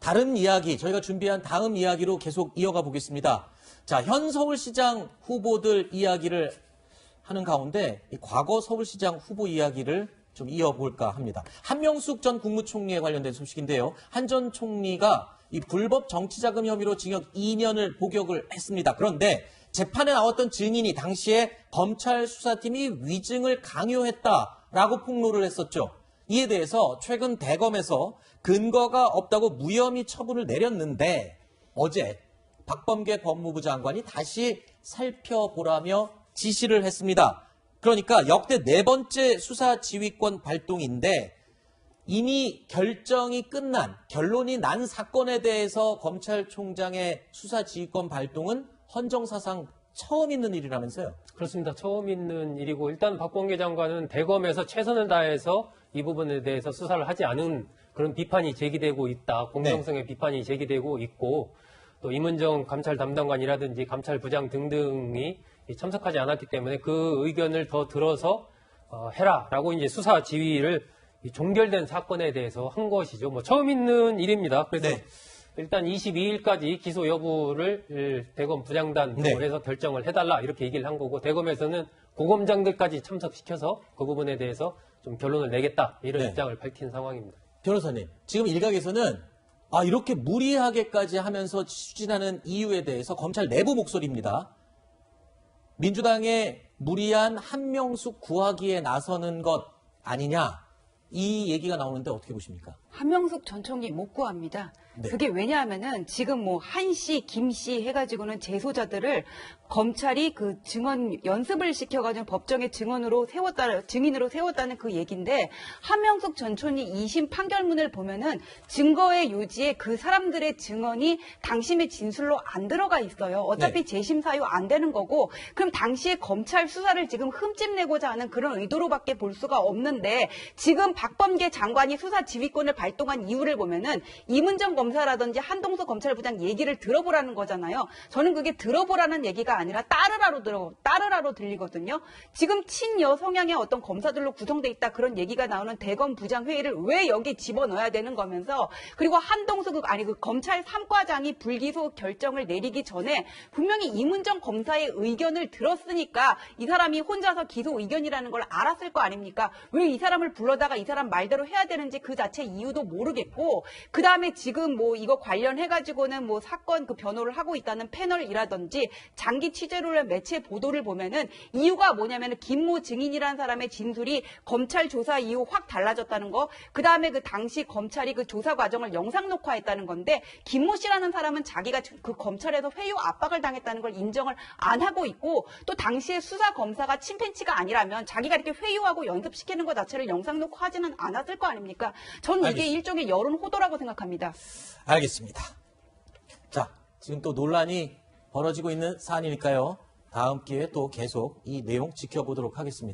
다른 이야기, 저희가 준비한 다음 이야기로 계속 이어가 보겠습니다. 자, 현 서울시장 후보들 이야기를 하는 가운데 이 과거 서울시장 후보 이야기를 좀 이어볼까 합니다. 한명숙 전 국무총리에 관련된 소식인데요. 한 전 총리가 이 불법 정치자금 혐의로 징역 2년을 복역을 했습니다. 그런데 재판에 나왔던 증인이 당시에 검찰 수사팀이 위증을 강요했다라고 폭로를 했었죠. 이에 대해서 최근 대검에서 근거가 없다고 무혐의 처분을 내렸는데 어제 박범계 법무부 장관이 다시 살펴보라며 지시를 했습니다. 그러니까 역대 4번째 수사 지휘권 발동인데 이미 결정이 끝난, 결론이 난 사건에 대해서 검찰총장의 수사 지휘권 발동은 헌정사상 처음 있는 일이라면서요? 그렇습니다. 처음 있는 일이고 일단 박범계 장관은 대검에서 최선을 다해서 이 부분에 대해서 수사를 하지 않은 그런 비판이 제기되고 있다. 공정성의 네. 비판이 제기되고 있고 또 임은정 감찰 담당관이라든지 감찰부장 등등이 참석하지 않았기 때문에 그 의견을 더 들어서 해라라고 이제 수사 지휘를 종결된 사건에 대해서 한 것이죠. 뭐 처음 있는 일입니다. 그래서 네. 일단 22일까지 기소 여부를 대검 부장단으로 네. 해서 결정을 해달라 이렇게 얘기를 한 거고 대검에서는 고검장들까지 참석시켜서 그 부분에 대해서 좀 결론을 내겠다 이런 네. 입장을 밝힌 상황입니다. 변호사님, 지금 일각에서는 이렇게 무리하게까지 하면서 추진하는 이유에 대해서 검찰 내부 목소리입니다. 민주당의 무리한 한명숙 구하기에 나서는 것 아니냐, 이 얘기가 나오는데 어떻게 보십니까? 한명숙 전 총리 못 구합니다. 네. 그게 왜냐하면은 지금 뭐 한씨, 김씨 해가지고는 재소자들을 검찰이 그 증언 연습을 시켜가지고 법정에 증인으로 세웠다는 그 얘기인데 한명숙 전 총리 2심 판결문을 보면은 증거의 요지에 그 사람들의 증언이 당심의 진술로 안 들어가 있어요. 어차피 네. 재심 사유 안 되는 거고 그럼 당시에 검찰 수사를 지금 흠집내고자 하는 그런 의도로밖에 볼 수가 없는데 지금 박범계 장관이 수사 지휘권을 발동한 이유를 보면은 임은정 검사라든지 한동석 검찰부장 얘기를 들어보라는 거잖아요. 저는 그게 들어보라는 얘기가 아니라 따르라로 들리거든요. 지금 친여 성향의 어떤 검사들로 구성돼 있다 그런 얘기가 나오는 대검 부장 회의를 왜 여기 집어넣어야 되는 거면서 그리고 한동석 그 검찰 3과장이 불기소 결정을 내리기 전에 분명히 임은정 검사의 의견을 들었으니까 이 사람이 혼자서 기소 의견이라는 걸 알았을 거 아닙니까? 왜 이 사람을 불러다가 이 사람 말대로 해야 되는지 그 자체 이유도 모르겠고 그 다음에 지금 뭐 이거 관련해가지고는 뭐 사건 그 변호를 하고 있다는 패널이라든지 장기 취재로 한 매체 보도를 보면은 이유가 뭐냐면은 김모 증인이라는 사람의 진술이 검찰 조사 이후 확 달라졌다는 거, 그 다음에 그 당시 검찰이 그 조사 과정을 영상 녹화했다는 건데 김모 씨라는 사람은 자기가 그 검찰에서 회유 압박을 당했다는 걸 인정을 안 하고 있고 또 당시에 수사 검사가 침팬치가 아니라면 자기가 이렇게 회유하고 연습시키는 것 자체를 영상 녹화하지는 않았을 거 아닙니까? 저는 이게 알겠습니다. 일종의 여론 호도라고 생각합니다. 알겠습니다. 자, 지금 또 논란이 벌어지고 있는 사안이니까요. 다음 기회에 또 계속 이 내용 지켜보도록 하겠습니다.